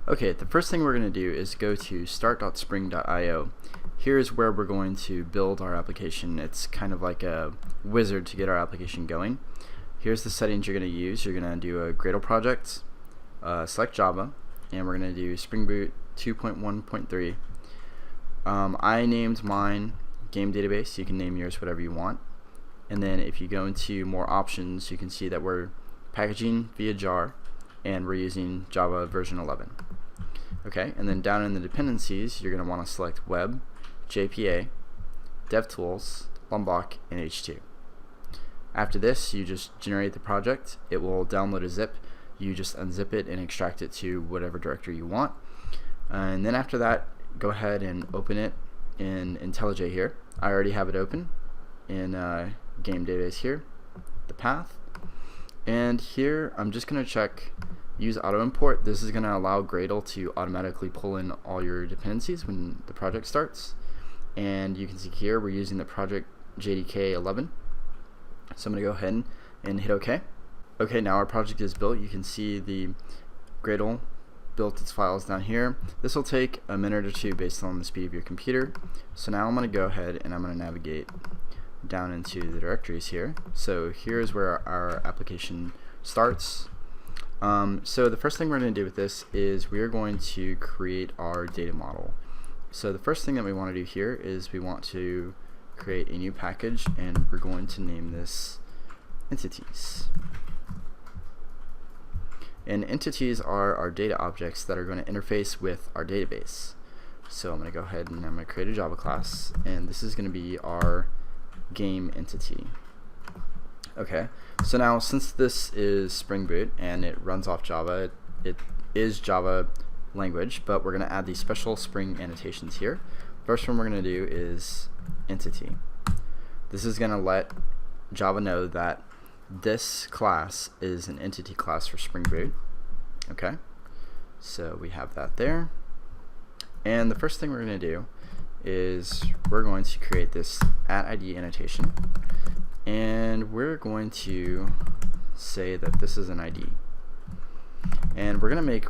Okay, the first thing we're going to do is go to start.spring.io. Here's where we're going to build our application. It's kind of like a wizard to get our application going. Here's the settings you're going to use. You're going to do a Gradle project, select Java, and we're going to do Spring Boot 2.1.3. I named mine Game Database. You can name yours whatever you want. And then if you go into more options, you can see that we're packaging via jar, and we're using Java version 11. Okay, and then down in the dependencies, you're going to want to select Web, JPA, DevTools, Lombok, and H2. After this, you just generate the project. It will download a zip. You just unzip it and extract it to whatever directory you want. And then after that, go ahead and open it in IntelliJ here. I already have it open in Game Database here, the path. And here, I'm just going to check use auto import. This is going to allow Gradle to automatically pull in all your dependencies when the project starts. And you can see here we're using the project JDK 11. So I'm going to go ahead and hit OK. Okay, now our project is built. You can see the Gradle built its files down here. This will take a minute or two based on the speed of your computer. So now I'm going to go ahead and I'm going to navigate down into the directories here. So here's where our application starts. So the first thing we're going to do with this is we are going to create our data model. So the first thing that we want to do here is we want to create a new package, and we're going to name this entities. And entities are our data objects that are going to interface with our database. So I'm going to go ahead and I'm going to create a Java class, and this is going to be our game entity. Okay, so now since this is Spring Boot and it runs off Java, it is Java language, but we're going to add these special Spring annotations here. First one we're going to do is entity. This is going to let Java know that this class is an entity class for Spring Boot. Okay, so we have that there. And the first thing we're going to do is we're going to create this @ID annotation, and we're going to say that this is an ID, and we're going to make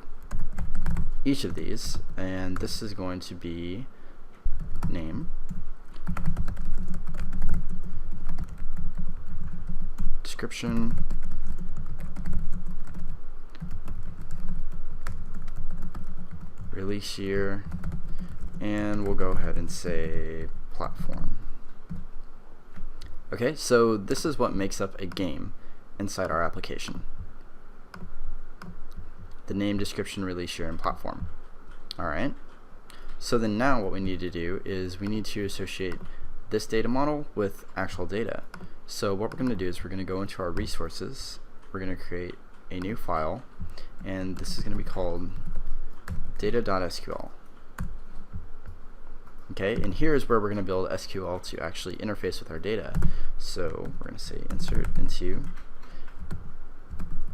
each of these, and this is going to be name, description, release year, and we'll go ahead and say platform. Okay, so this is what makes up a game inside our application: the name, description, release year, and platform. Alright, so then now what we need to do is we need to associate this data model with actual data. So what we're going to do is we're going to go into our resources, we're going to create a new file, and this is going to be called data.sql. Okay, and here's where we're going to build SQL to actually interface with our data. So we're going to say insert into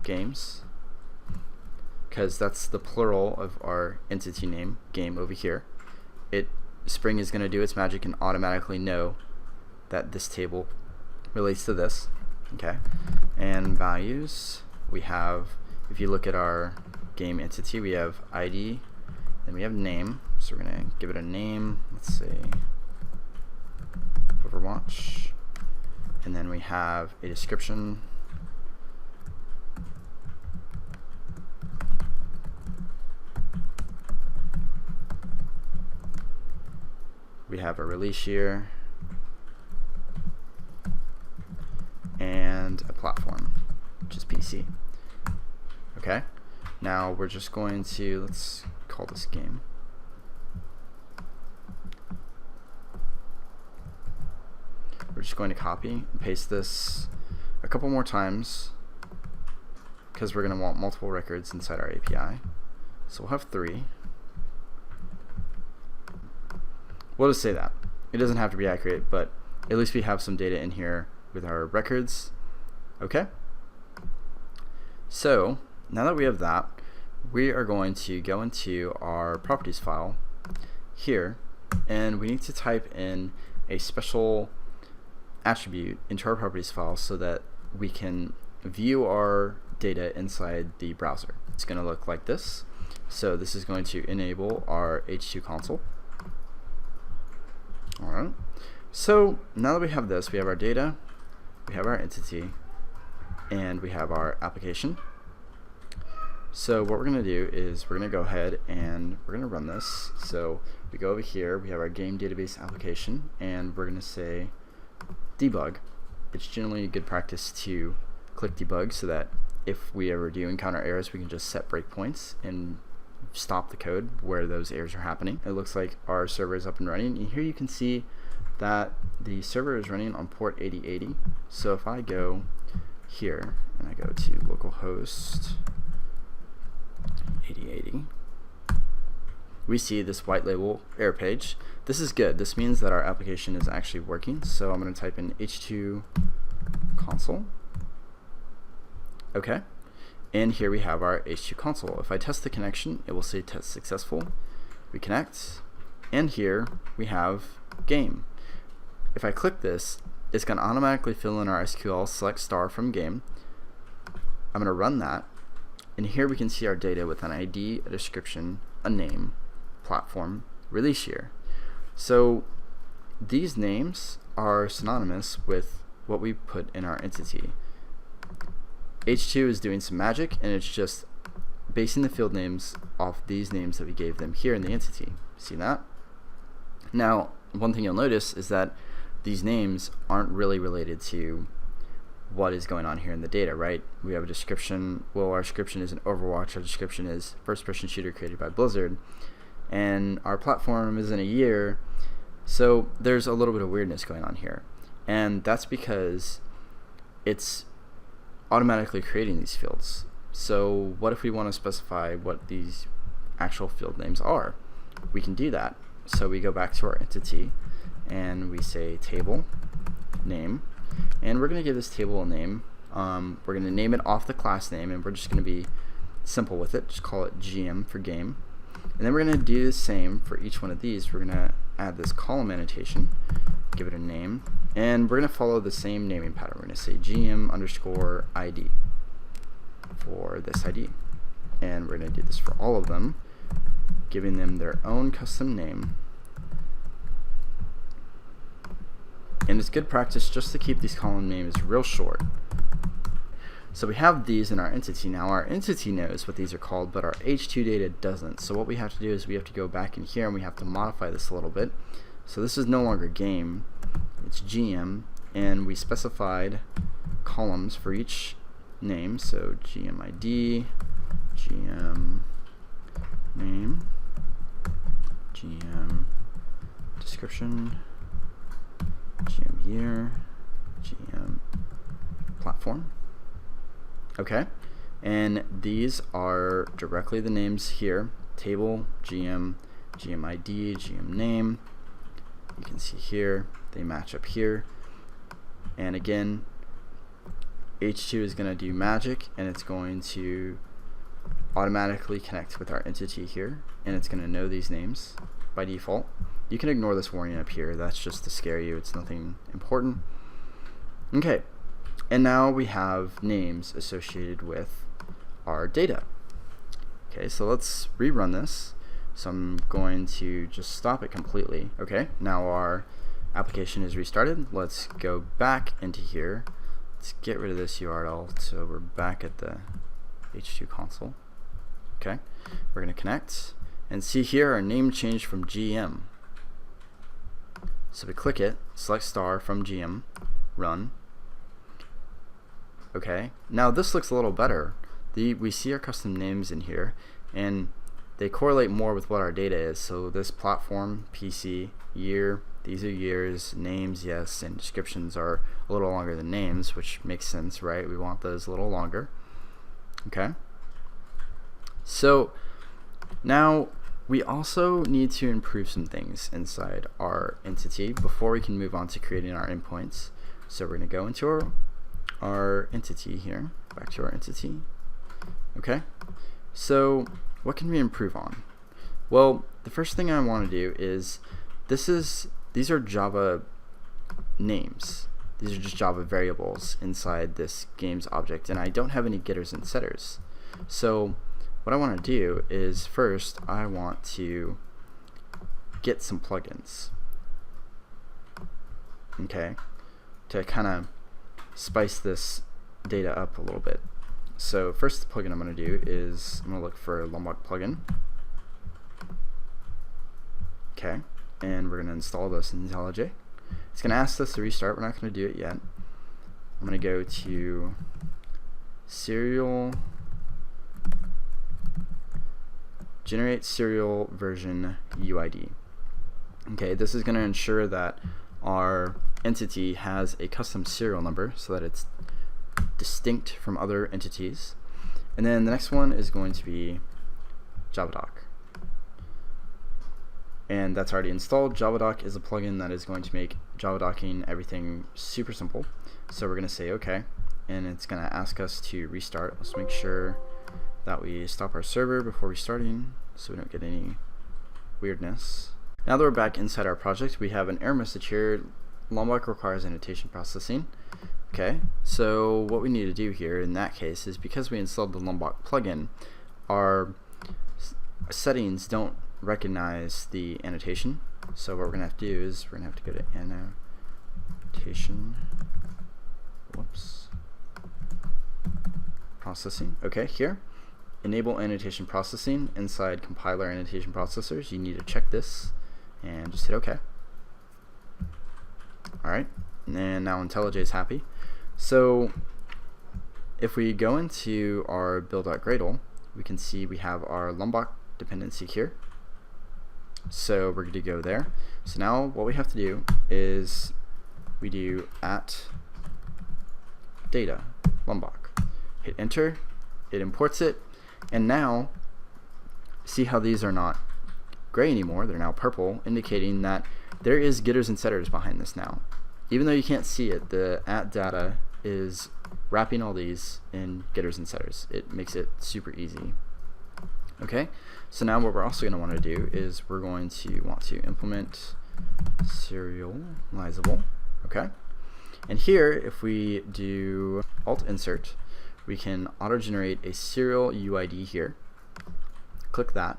games, because that's the plural of our entity name, game, over here. Spring is going to do its magic and automatically know that this table relates to this. Okay, and values, we have, if you look at our game entity, we have ID, then we have name. So we're going to give it a name, let's say Overwatch, and then we have a description, we have a release year, and a platform, which is PC. Okay, now we're just going to, let's call this game. We're just going to copy and paste this a couple more times because we're going to want multiple records inside our API. So we'll have 3. We'll just say that. It doesn't have to be accurate, but at least we have some data in here with our records. Okay? So now that we have that, we are going to go into our properties file here, and we need to type in a special attribute into our properties file so that we can view our data inside the browser. It's going to look like this. So this is going to enable our H2 console. Alright, so now that we have this, we have our data, we have our entity, and we have our application. So what we're going to do is we're going to go ahead and we're going to run this. So we go over here, we have our game database application, and we're going to say debug. It's generally a good practice to click debug so that if we ever do encounter errors, we can just set breakpoints and stop the code where those errors are happening. It looks like our server is up and running, and here you can see that the server is running on port 8080. So if I go here and I go to localhost 8080, we see this white label error page. This is good. This means that our application is actually working. So I'm going to type in H2 console. Okay. And here we have our H2 console. If I test the connection, it will say test successful. We connect, and here we have game. If I click this, it's going to automatically fill in our SQL select star from game. I'm going to run that, and here we can see our data with an ID, a description, a name, platform, release year. So these names are synonymous with what we put in our entity. H2 is doing some magic, and it's just basing the field names off these names that we gave them here in the entity. See that? Now, one thing you'll notice is that these names aren't really related to what is going on here in the data, right? We have a description. Well, our description is an Overwatch. Our description is first-person shooter created by Blizzard, and our platform is in a year. So there's a little bit of weirdness going on here, and that's because it's automatically creating these fields. So what if we want to specify what these actual field names are? We can do that. So we go back to our entity and we say table name, and we're going to give this table a name. We're going to name it off the class name, and we're just going to be simple with it. Just call it GM for game. And then we're going to do the same for each one of these. We're going to add this column annotation, give it a name, and we're going to follow the same naming pattern. We're going to say GM underscore ID for this ID. And we're going to do this for all of them, giving them their own custom name. And it's good practice just to keep these column names real short. So we have these in our entity. Now our entity knows what these are called, but our H2 data doesn't. So what we have to do is we have to go back in here and we have to modify this a little bit. So this is no longer game, it's GM, and we specified columns for each name. So GM ID, GM name, GM description, GM year, GM platform. Okay, and these are directly the names here: table, GM, GM ID, GM name. You can see here they match up here, and again H2 is going to do magic, and it's going to automatically connect with our entity here, and it's going to know these names by default. You can ignore this warning up here, that's just to scare you, it's nothing important. Okay, and now we have names associated with our data. Okay, so let's rerun this. So I'm going to just stop it completely. Okay, now our application is restarted. Let's go back into here. Let's get rid of this URL so we're back at the H2 console. Okay, we're going to connect and see here our name changed from GM. So we click it, select star from GM, run. Okay, now this looks a little better. We see our custom names in here, and they correlate more with what our data is. So this platform, PC, year, these are years, names, yes, and descriptions are a little longer than names, which makes sense, right? We want those a little longer. Okay, so now we also need to improve some things inside our entity before we can move on to creating our endpoints. So we're going to go into our entity here, back to our entity. Okay, so what can we improve on? Well, the first thing I want to do is these are Java names. These are just Java variables inside this games object, and I don't have any getters and setters. So what I want to do is first I want to get some plugins, okay, to kind of spice this data up a little bit. So first plugin I'm going to do is I'm going to look for a Lombok plugin, okay, and we're going to install this in IntelliJ. It's going to ask us to restart. We're not going to do it yet. I'm going to go to serial, generate serial version UID. Okay, this is going to ensure that our entity has a custom serial number so that it's distinct from other entities. And then the next one is going to be JavaDoc. And that's already installed. JavaDoc is a plugin that is going to make JavaDocking everything super simple. So we're going to say OK, and it's going to ask us to restart. Let's make sure that we stop our server before restarting so we don't get any weirdness. Now that we're back inside our project, we have an error message here. Lombok requires annotation processing. Okay, so what we need to do here in that case is, because we installed the Lombok plugin, our settings don't recognize the annotation. So what we're going to have to do is we're going to have to go to annotation, processing. Okay, here, enable annotation processing inside compiler annotation processors. You need to check this and just hit OK. Alright, and now IntelliJ is happy. So if we go into our build.gradle, we can see we have our Lombok dependency here. So we're going to go there. So now what we have to do is we do @data Lombok. Hit enter, it imports it, and now see how these are not gray anymore, they're now purple, indicating that there is getters and setters behind this now. Even though you can't see it, the @data is wrapping all these in getters and setters. It makes it super easy. Okay, so now what we're also going to want to do is we're going to want to implement serializable. Okay, and here if we do alt insert, we can auto generate a serial UID here. Click that.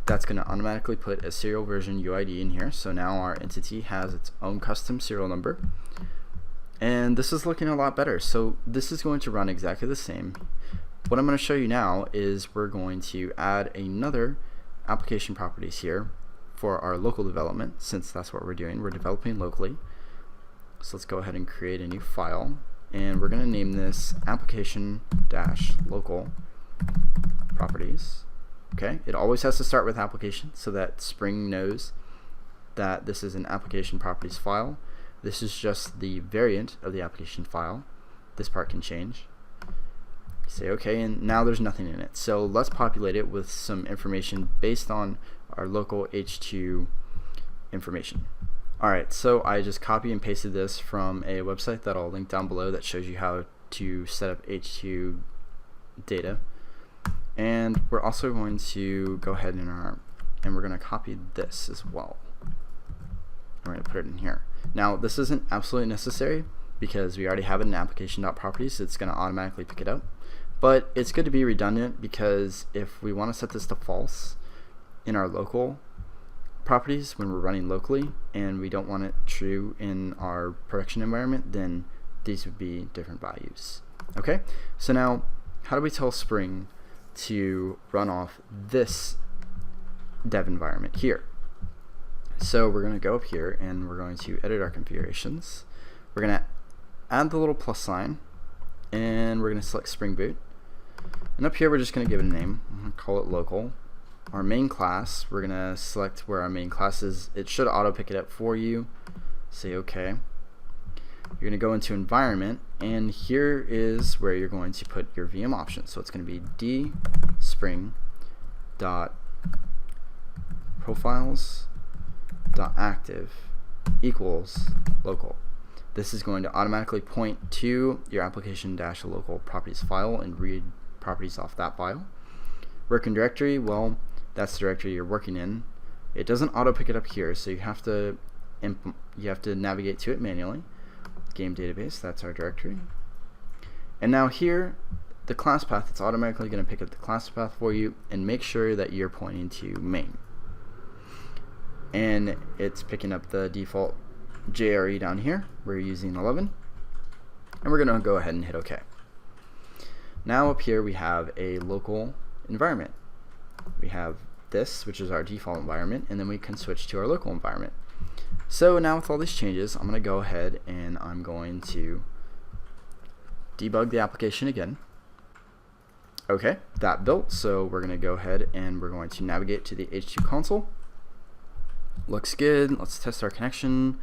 That's going to automatically put a serial version UID in here. So now our entity has its own custom serial number, and this is looking a lot better. So this is going to run exactly the same. What I'm going to show you now is we're going to add another application properties here for our local development, since that's what we're doing. We're developing locally. So let's go ahead and create a new file, and we're going to name this application-local properties. Okay, it always has to start with application so that Spring knows that this is an application properties file. This is just the variant of the application file. This part can change. Say OK, and now there's nothing in it. So let's populate it with some information based on our local H2 information. Alright, so I just copy and pasted this from a website that I'll link down below that shows you how to set up H2 data. And we're also going to go ahead and we're going to copy this as well. We're going to put it in here. Now this isn't absolutely necessary because we already have it in application.properties, so it's going to automatically pick it up. But it's good to be redundant, because if we want to set this to false in our local properties when we're running locally and we don't want it true in our production environment, then these would be different values. Okay, so now how do we tell Spring to run off this dev environment here? So we're going to go up here and we're going to edit our configurations. We're going to add the little plus sign, and we're going to select Spring Boot. And up here we're just going to give it a name. I'm going to call it local. Our main class, we're going to select where our main class is. It should auto pick it up for you. Say OK. You're going to go into environment, and here is where you're going to put your VM options. So it's going to be dspring.profiles.active equals local. This is going to automatically point to your application-local properties file and read properties off that file. Working directory, well, that's the directory you're working in. It doesn't auto pick it up here, so you have to navigate to it manually. Game database, that's our directory. And now here, the class path, it's automatically going to pick up the class path for you, and make sure that you're pointing to main. And it's picking up the default JRE down here. We're using 11, and we're going to go ahead and hit OK. Now up here we have a local environment. We have this, which is our default environment, and then we can switch to our local environment. So now with all these changes, I'm going to go ahead and I'm going to debug the application again. Okay, that built, so we're going to go ahead and we're going to navigate to the H2 console. Looks good. Let's test our connection.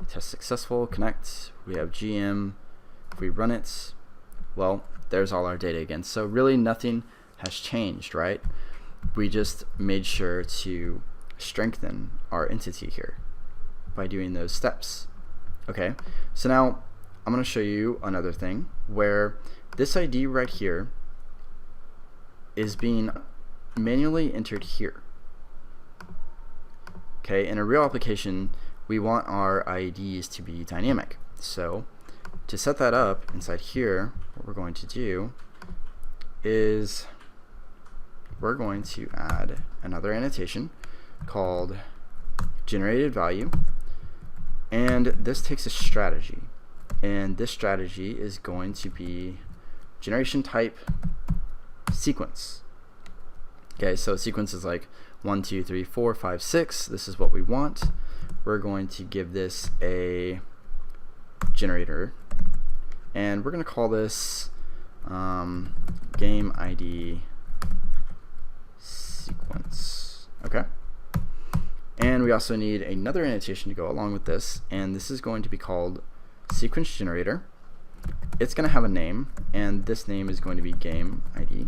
Test successful, connect. We have GM. If we run it, well, there's all our data again. So really nothing has changed, right? We just made sure to strengthen our entity here by doing those steps. Okay, so now I'm going to show you another thing where this ID right here is being manually entered here. Okay, in a real application, we want our IDs to be dynamic. So to set that up inside here, what we're going to do is we're going to add another annotation called generated value, and this takes a strategy, and this strategy is going to be generation type sequence. Okay, so sequence is like 1, 2, 3, 4, 5, 6. This is what we want. We're going to give this a generator, and we're going to call this game ID sequence. Okay, and we also need another annotation to go along with this, and this is going to be called sequence generator. It's going to have a name, and this name is going to be game ID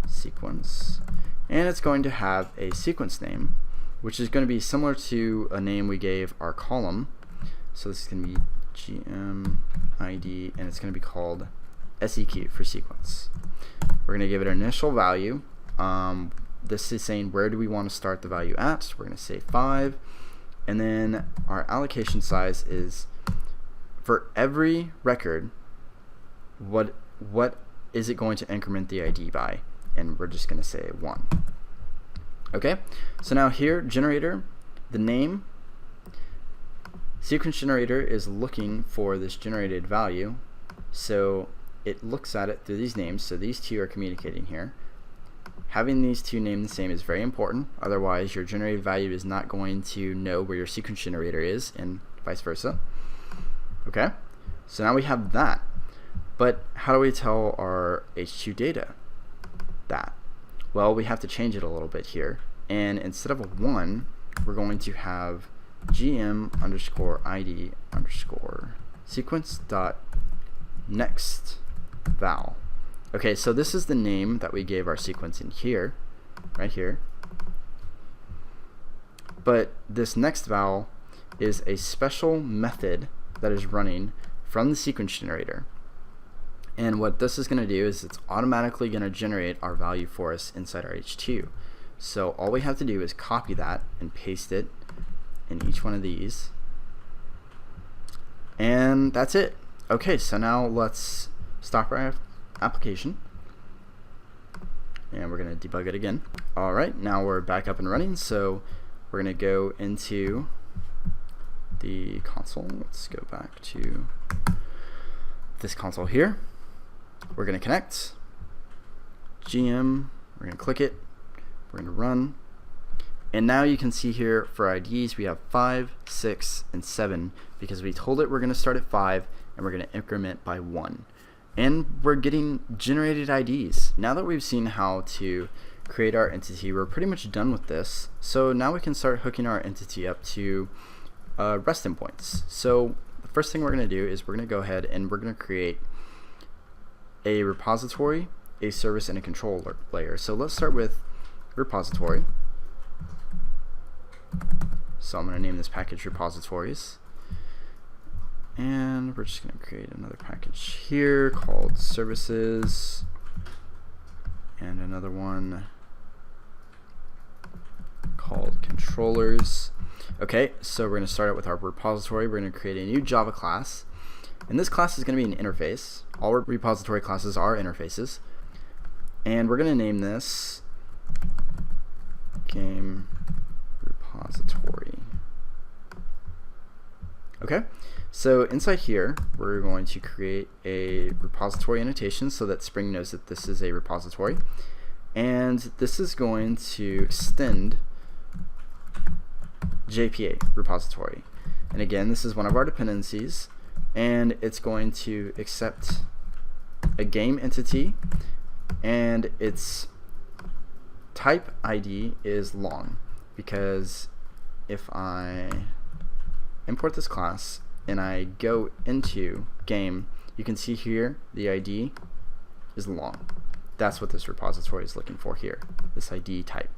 sequence, and it's going to have a sequence name, which is going to be similar to a name we gave our column. So this is going to be GM ID, and it's going to be called SEQ for sequence. We're going to give it an initial value. This is saying where do we want to start the value at. We're going to say 5, and then our allocation size is for every record, what is it going to increment the ID by, and we're just going to say 1. Okay, so now here, generator, the name, sequence generator is looking for this generated value, so it looks at it through these names. So these two are communicating here. Having these two named the same is very important, otherwise your generated value is not going to know where your sequence generator is, and vice versa. Okay, so now we have that, but how do we tell our H2 data that? Well, we have to change it a little bit here, and instead of a 1, we're going to have GM underscore ID underscore sequence dot next val. Okay, so this is the name that we gave our sequence in here, right here. But this next val is a special method that is running from the sequence generator. And what this is going to do is it's automatically going to generate our value for us inside our H2. So all we have to do is copy that and paste it in each one of these. And that's it. Okay, so now let's stop our application, and we're going to debug it again. Alright, now we're back up and running, so we're going to go into the console. Let's go back to this console here. We're going to connect GM, we're going to click it, we're going to run, and now you can see here for IDs we have 5, 6, and 7 because we told it we're going to start at 5 and we're going to increment by 1. And we're getting generated IDs. Now that we've seen how to create our entity, we're pretty much done with this. So now we can start hooking our entity up to REST endpoints. So the first thing we're going to do is we're going to go ahead and we're going to create a repository, a service, and a control layer. So let's start with repository. So I'm going to name this package repositories. And we're just going to create another package here called services, and another one called controllers. Okay, so we're going to start out with our repository. We're going to create a new Java class, and this class is going to be an interface. All repository classes are interfaces. And we're going to name this game repository. Okay, so inside here, we're going to create a repository annotation so that Spring knows that this is a repository. And this is going to extend JPA repository. And again, this is one of our dependencies, and it's going to accept a game entity, and its type ID is long, because if I import this class and I go into game, you can see here the ID is long. That's what this repository is looking for here, this ID type.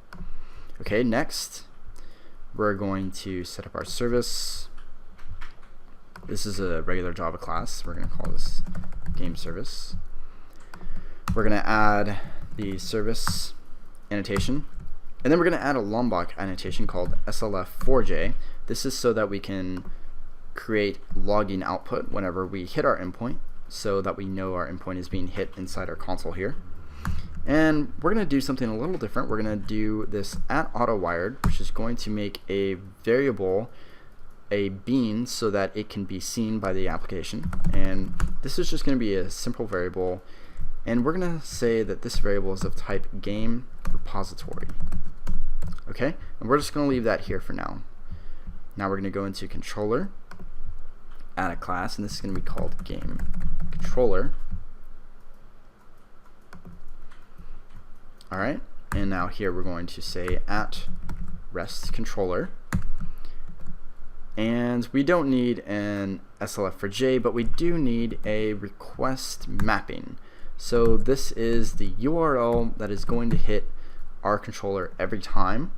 Okay, next we're going to set up our service. This is a regular Java class. We're going to call this game service. We're going to add the service annotation, and then we're going to add a Lombok annotation called SLF4J. This is so that we can create logging output whenever we hit our endpoint, so that we know our endpoint is being hit inside our console here. And we're going to do something a little different. We're going to do this @AutoWired, which is going to make a variable a bean so that it can be seen by the application. And this is just going to be a simple variable, and we're going to say that this variable is of type game repository. Okay, and we're just going to leave that here for now. Now we're going to go into controller, add a class, and this is going to be called game controller. Alright, and now here we're going to say @REST controller. And we don't need an SLF4J, but we do need a request mapping. So this is the URL that is going to hit our controller every time,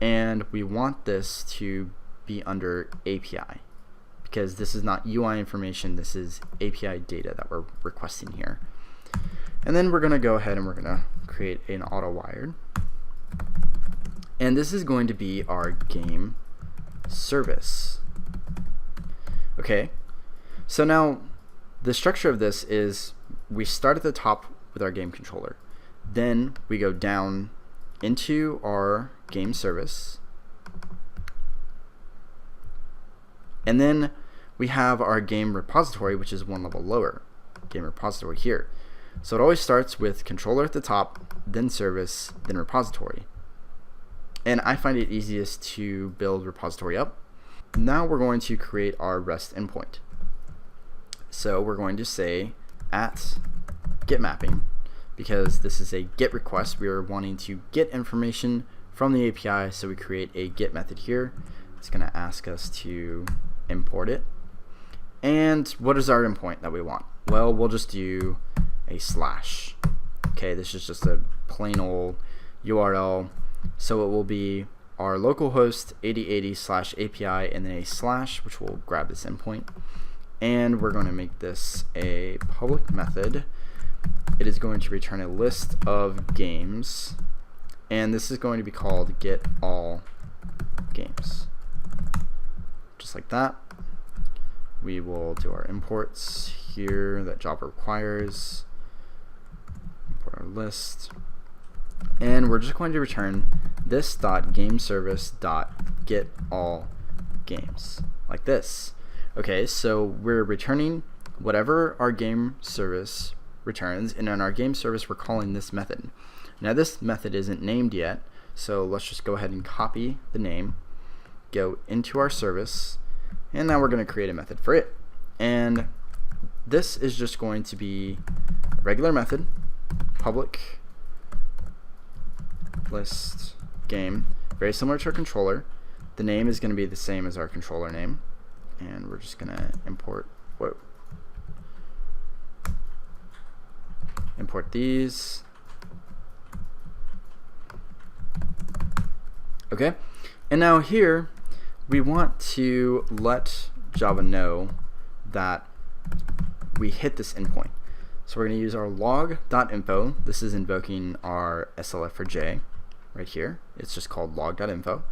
and we want this to be under API, because this is not UI information, this is API data that we're requesting here. And then we're going to go ahead and we're going to create an AutoWired, and this is going to be our game service. Okay, so now the structure of this is we start at the top with our game controller, then we go down into our game service, and then we have our game repository, which is one level lower, game repository here. So it always starts with controller at the top, then service, then repository. And I find it easiest to build repository up. Now we're going to create our REST endpoint. So we're going to say @getMapping, because this is a GET request. We are wanting to get information from the API, so we create a GET method here. It's going to ask us to import it. And what is our endpoint that we want? Well, we'll just do a slash. Okay, this is just a plain old URL. So it will be our localhost 8080/API and then a slash, which will grab this endpoint. And we're going to make this a public method. It is going to return a list of games, and this is going to be called getAllGames. Just like that. We will do our imports here that Java requires. Import our list. And we're just going to return this .gameService.getAllGames, like this. Okay, so we're returning whatever our game service returns, and in our game service we're calling this method. Now this method isn't named yet, so let's just go ahead and copy the name, go into our service, and now we're going to create a method for it. And this is just going to be a regular method, public list game, very similar to our controller. The name is going to be the same as our controller name, and we're just going to import these. Okay, and now here we want to let Java know that we hit this endpoint. So we're going to use our log.info. This is invoking our SLF4J right here. It's just called log.info.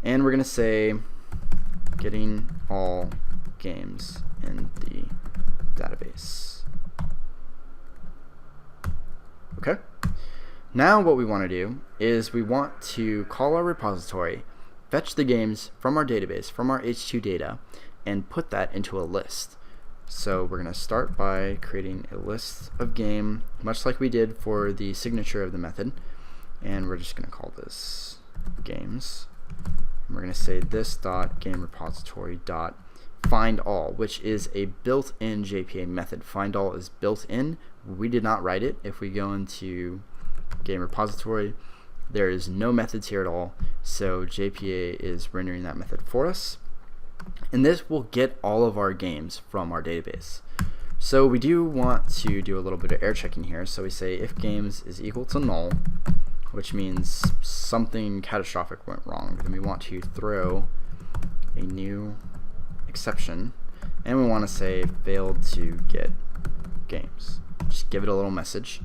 And we're going to say getting all games in the database. Okay. Now what we want to do is we want to call our repository, fetch the games from our database, from our H2 data, and put that into a list. So we're going to start by creating a list of game, much like we did for the signature of the method. And we're just going to call this games. And we're going to say this dot game repository dot find all, which is a built-in JPA method. Find all is built in. We did not write it. If we go into game repository, there is no methods here at all, so JPA is rendering that method for us, and this will get all of our games from our database. So we do want to do a little bit of error checking here, so we say if games is equal to null, which means something catastrophic went wrong. Then we want to throw a new exception, and we want to say failed to get games. Just give it a little message.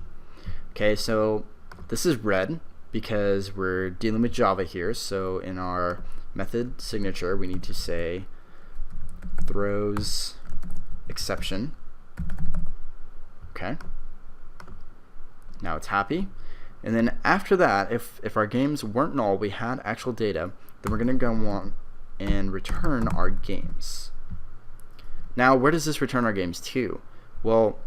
Okay, so this is red because we're dealing with Java here, so in our method signature we need to say throws exception. Okay, now it's happy. And then after that, if our games weren't null, we had actual data, then we're going to go on and return our games. Now where does this return our games to? Well,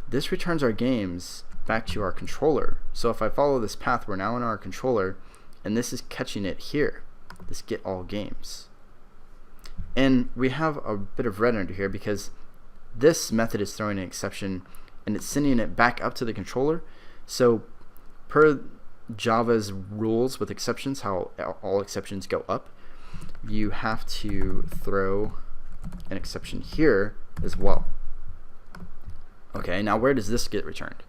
this returns our games back to our controller. So if I follow this path, we're now in our controller, and this is catching it here, this get all games. And we have a bit of red under here because this method is throwing an exception and it's sending it back up to the controller. So per Java's rules with exceptions, how all exceptions go up, you have to throw an exception here as well. Okay, now where does this get returned?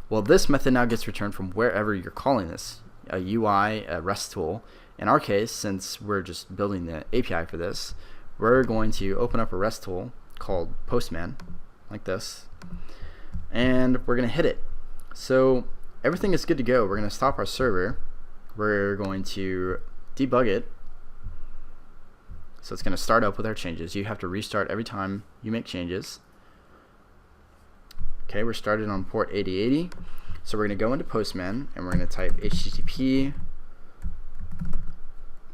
Well, this method now gets returned from wherever you're calling this, a UI, a REST tool. In our case, since we're just building the API for this, we're going to open up a REST tool called Postman, like this, and we're going to hit it. So everything is good to go. We're going to stop our server. We're going to debug it. So it's going to start up with our changes. You have to restart every time you make changes. Okay, we're started on port 8080. So we're going to go into Postman and we're going to type HTTP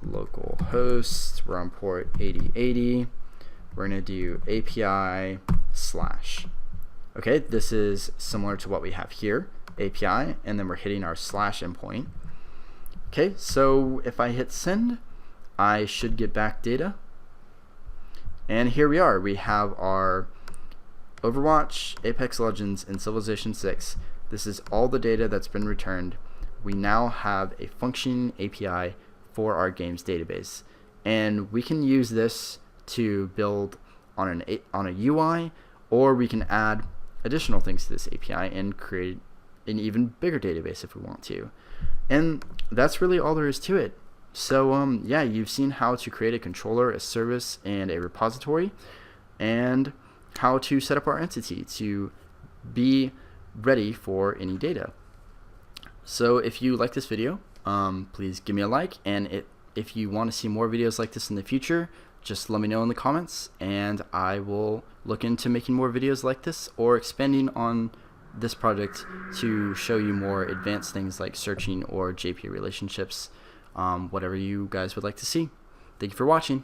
localhost. We're on port 8080. We're going to do API /. Okay, this is similar to what we have here, API, and then we're hitting our / endpoint. Okay, so if I hit send, I should get back data. And here we are. We have our Overwatch, Apex Legends, and Civilization 6. This is all the data that's been returned. We now have a functioning API for our games database, and we can use this to build on a UI, or we can add additional things to this API and create an even bigger database if we want to. And that's really all there is to it. So yeah, you've seen how to create a controller, a service, and a repository, and how to set up our entity to be ready for any data. So if you like this video, please give me a like, and if you want to see more videos like this in the future, just let me know in the comments, and I will look into making more videos like this or expanding on this project to show you more advanced things like searching or JPA relationships, whatever you guys would like to see. Thank you for watching.